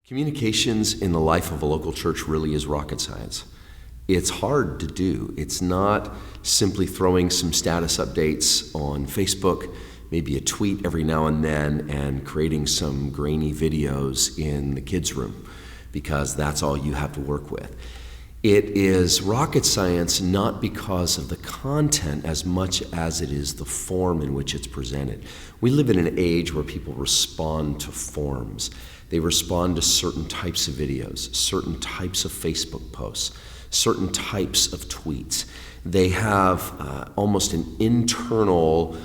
Communications in the life of a local church really is rocket science. It's hard to do. It's not simply throwing some status updates on Facebook, maybe a tweet every now and then, and creating some grainy videos in the kids' room, because that's all you have to work with. It is rocket science not because of the content as much as it is the form in which it's presented. We live in an age where people respond to forms. They respond to certain types of videos, certain types of Facebook posts, certain types of tweets. They have almost an internal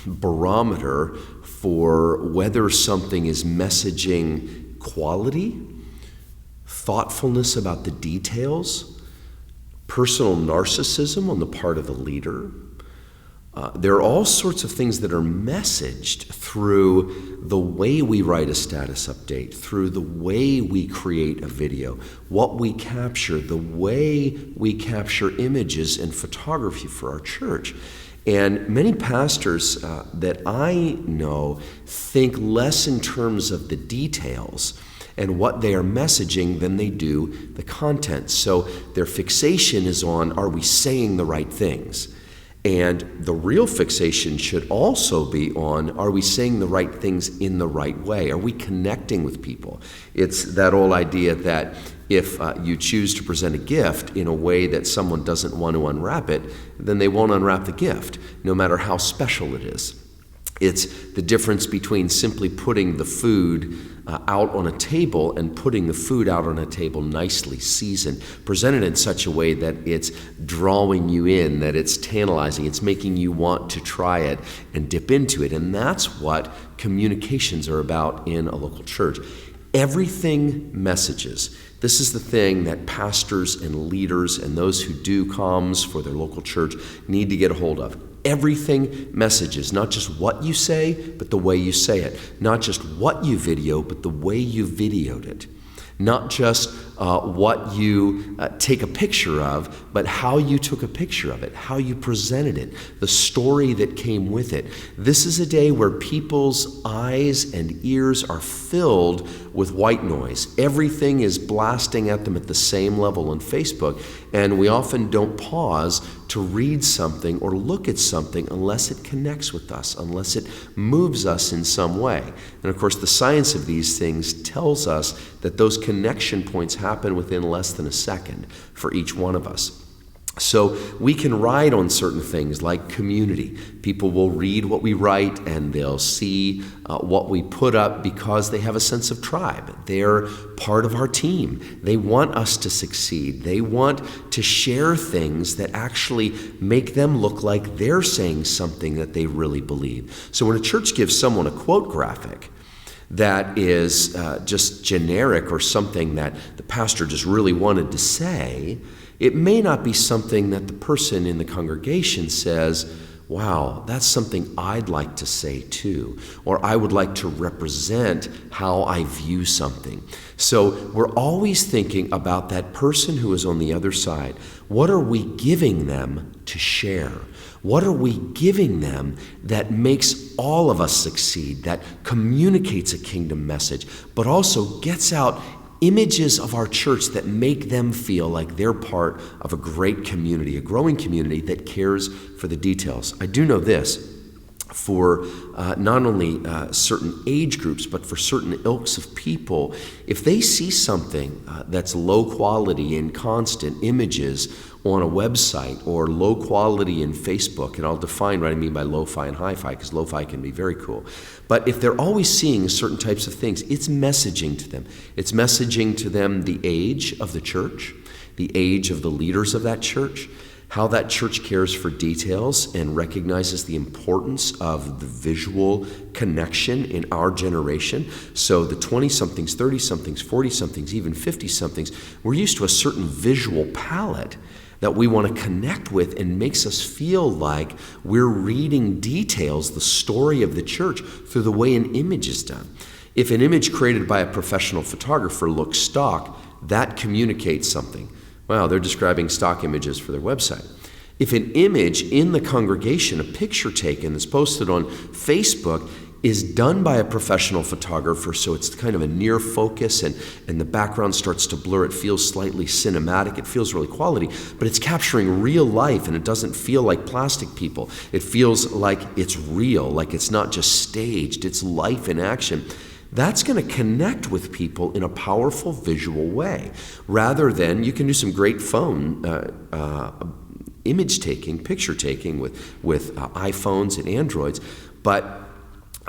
barometer for whether something is messaging quality, thoughtfulness about the details, personal narcissism on the part of the leader. There are all sorts of things that are messaged through the way we write a status update, through the way we create a video, what we capture, the way we capture images and photography for our church. And many pastors that I know think less in terms of the details and what they are messaging than they do the content. So their fixation is on, are we saying the right things? And the real fixation should also be on, are we saying the right things in the right way? Are we connecting with people? It's that old idea that if you choose to present a gift in a way that someone doesn't want to unwrap it, then they won't unwrap the gift, no matter how special it is. It's the difference between simply putting the food out on a table and putting the food out on a table nicely seasoned, presented in such a way that it's drawing you in, that it's tantalizing, it's making you want to try it and dip into it. And that's what communications are about in a local church. Everything messages. This is the thing that pastors and leaders and those who do comms for their local church need to get a hold of. Everything messages, not just what you say, but the way you say it. Not just what you video, but the way you videoed it. Not just what you take a picture of, but how you took a picture of it, how you presented it, the story that came with it. This is a day where people's eyes and ears are filled with white noise. Everything is blasting at them at the same level on Facebook, and we often don't pause to read something or look at something unless it connects with us, unless it moves us in some way. And of course, the science of these things tells us that those connection points happen within less than a second for each one of us. So we can ride on certain things like community. People will read what we write and they'll see what we put up because they have a sense of tribe. They're part of our team. They want us to succeed. They want to share things that actually make them look like they're saying something that they really believe. So when a church gives someone a quote graphic that is just generic or something that the pastor just really wanted to say, it may not be something that the person in the congregation says, wow, that's something I'd like to say too, or I would like to represent how I view something. So we're always thinking about that person who is on the other side. What are we giving them to share? What are we giving them that makes all of us succeed, that communicates a kingdom message, but also gets out images of our church that make them feel like they're part of a great community, a growing community that cares for the details. I do know this, for not only certain age groups, but for certain ilks of people, if they see something that's low quality in constant images on a website or low quality in Facebook, and I'll define what I mean by lo-fi and hi-fi, because lo-fi can be very cool. But if they're always seeing certain types of things, it's messaging to them. It's messaging to them the age of the church, the age of the leaders of that church, how that church cares for details and recognizes the importance of the visual connection in our generation. So the 20-somethings, 30-somethings, 40-somethings, even 50-somethings, we're used to a certain visual palette that we want to connect with and makes us feel like we're reading details, the story of the church, through the way an image is done. If an image created by a professional photographer looks stock, that communicates something. Wow, they're describing stock images for their website. If an image in the congregation, a picture taken that's posted on Facebook, is done by a professional photographer, so it's kind of a near focus and the background starts to blur. It feels slightly cinematic. It feels really quality, but it's capturing real life and it doesn't feel like plastic people. It feels like it's real, like it's not just staged, it's life in action. That's going to connect with people in a powerful visual way. Rather than, you can do some great phone image taking, picture taking with iPhones and Androids, but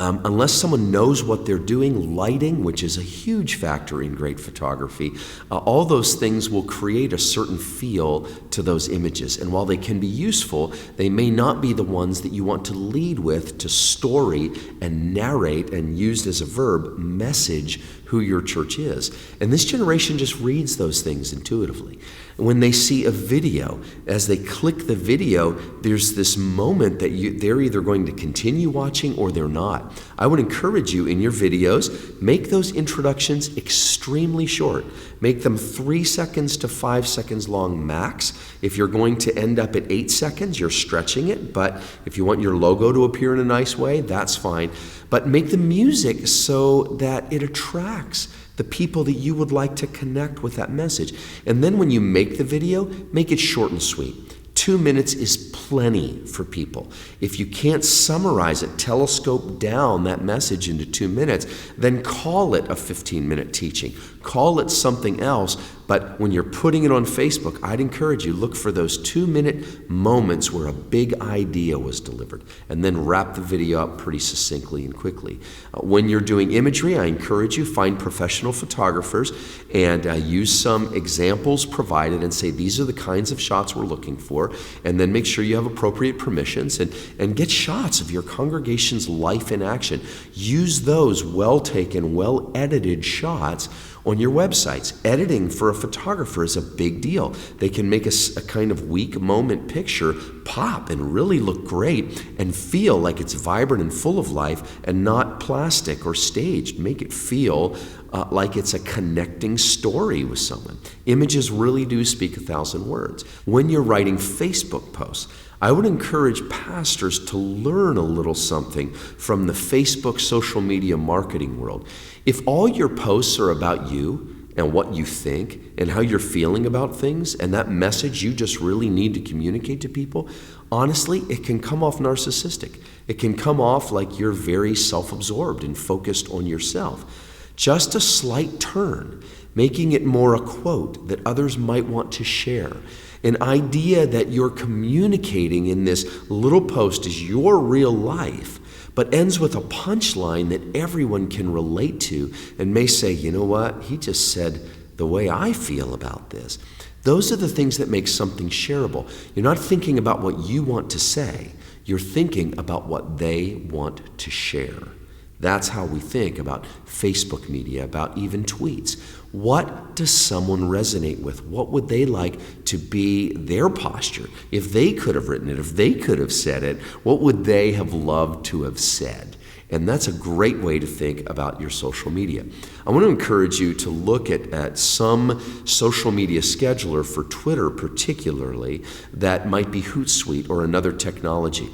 unless someone knows what they're doing, lighting, which is a huge factor in great photography, all those things will create a certain feel to those images. And while they can be useful, they may not be the ones that you want to lead with to story and narrate and used as a verb, message who your church is. And this generation just reads those things intuitively. And when they see a video, as they click the video, there's this moment that they're either going to continue watching or they're not. I would encourage you in your videos, make those introductions extremely short. Make them 3 seconds to 5 seconds long max. If you're going to end up at 8 seconds, you're stretching it, but if you want your logo to appear in a nice way, that's fine. But make the music so that it attracts the people that you would like to connect with that message. And then when you make the video, make it short and sweet. 2 minutes is plenty for people. If you can't summarize it, telescope down that message into 2 minutes, then call it a 15-minute teaching. Call it something else, but when you're putting it on Facebook, I'd encourage you, look for those 2-minute moments where a big idea was delivered, and then wrap the video up pretty succinctly and quickly. When you're doing imagery, I encourage you, find professional photographers and use some examples provided and say, these are the kinds of shots we're looking for, and then make sure you have appropriate permissions and get shots of your congregation's life in action. Use those well-taken, well-edited shots on your websites. Editing for a photographer is a big deal. They can make a kind of weak moment picture pop and really look great and feel like it's vibrant and full of life and not plastic or staged. Make it feel like it's a connecting story with someone. Images really do speak 1,000 words. When you're writing Facebook posts, I would encourage pastors to learn a little something from the Facebook social media marketing world. If all your posts are about you and what you think and how you're feeling about things and that message you just really need to communicate to people, honestly, it can come off narcissistic. It can come off like you're very self-absorbed and focused on yourself. Just a slight turn, making it more a quote that others might want to share. An idea that you're communicating in this little post is your real life, but ends with a punchline that everyone can relate to and may say, you know what, he just said the way I feel about this. Those are the things that make something shareable. You're not thinking about what you want to say. You're thinking about what they want to share. That's how we think about Facebook media, about even tweets. What does someone resonate with? What would they like to be their posture? If they could have written it, if they could have said it, what would they have loved to have said? And that's a great way to think about your social media. I want to encourage you to look at some social media scheduler for Twitter particularly that might be Hootsuite or another technology.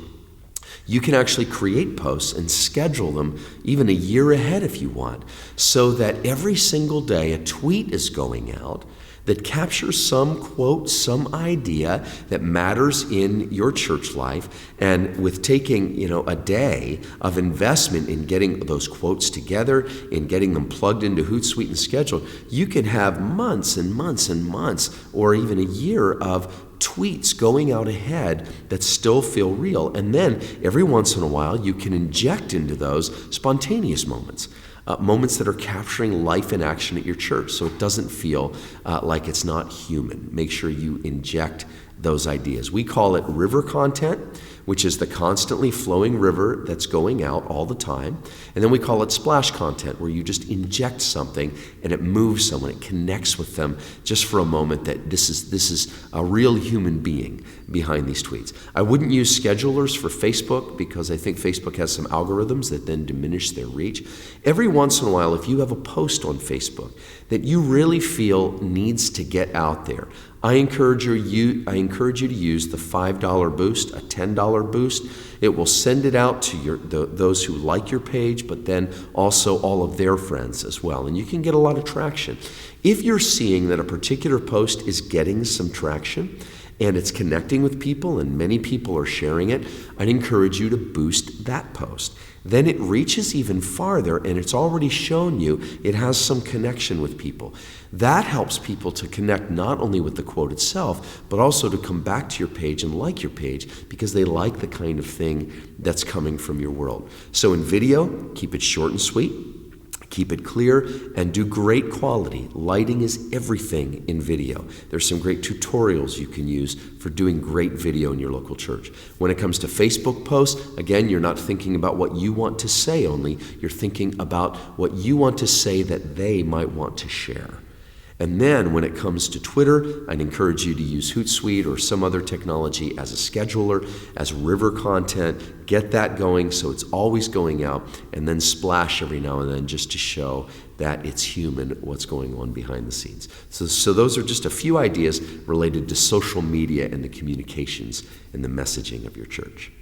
You can actually create posts and schedule them even a year ahead if you want, so that every single day a tweet is going out that captures some quote, some idea that matters in your church life. And with taking, a day of investment in getting those quotes together, in getting them plugged into Hootsuite and scheduled, you can have months and months and months, or even a year of tweets going out ahead that still feel real. And then every once in a while, you can inject into those spontaneous moments. Moments that are capturing life in action at your church, so it doesn't feel like it's not human. Make sure you inject those ideas. We call it river content, which is the constantly flowing river that's going out all the time. And then we call it splash content, where you just inject something and it moves someone, it connects with them just for a moment that this is a real human being behind these tweets. I wouldn't use schedulers for Facebook because I think Facebook has some algorithms that then diminish their reach. Every once in a while, if you have a post on Facebook that you really feel needs to get out there, I encourage you to use the $5 boost, a $10 boost. It will send it out to those who like your page, but then also all of their friends as well. And you can get a lot of traction. If you're seeing that a particular post is getting some traction and it's connecting with people and many people are sharing it, I'd encourage you to boost that post. Then it reaches even farther and it's already shown you it has some connection with people. That helps people to connect not only with the quote itself, but also to come back to your page and like your page because they like the kind of thing that's coming from your world. So in video, keep it short and sweet. Keep it clear and do great quality. Lighting is everything in video. There's some great tutorials you can use for doing great video in your local church. When it comes to Facebook posts, again, you're not thinking about what you want to say only. You're thinking about what you want to say that they might want to share. And then when it comes to Twitter, I'd encourage you to use Hootsuite or some other technology as a scheduler, as river content. Get that going so it's always going out, and then splash every now and then just to show that it's human what's going on behind the scenes. So those are just a few ideas related to social media and the communications and the messaging of your church.